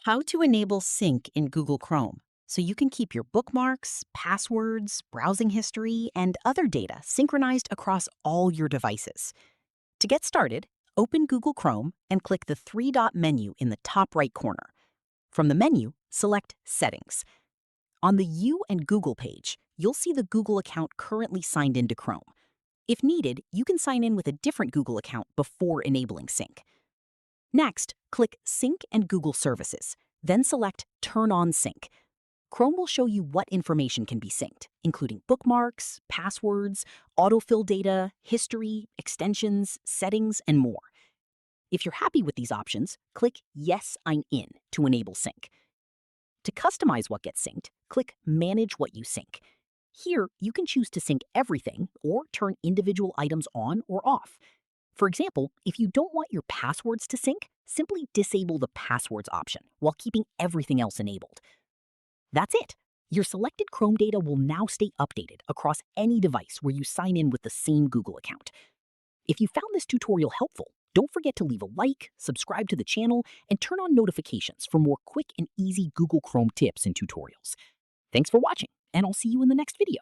How to enable sync in Google Chrome so you can keep your bookmarks, passwords, browsing history, and other data synchronized across all your devices. To get started, open Google Chrome and click the three-dot menu in the top right corner. From the menu, select Settings. On the You and Google page, you'll see the Google account currently signed into Chrome. If needed, you can sign in with a different Google account before enabling sync. Next, click Sync and Google Services, then select Turn on Sync. Chrome will show you what information can be synced, including bookmarks, passwords, autofill data, history, extensions, settings, and more. If you're happy with these options, click Yes, I'm in to enable sync. To customize what gets synced, click Manage what you sync. Here, you can choose to sync everything or turn individual items on or off. For example, if you don't want your passwords to sync, simply disable the passwords option while keeping everything else enabled. That's it. Your selected Chrome data will now stay updated across any device where you sign in with the same Google account. If you found this tutorial helpful, don't forget to leave a like, subscribe to the channel, and turn on notifications for more quick and easy Google Chrome tips and tutorials. Thanks for watching, and I'll see you in the next video.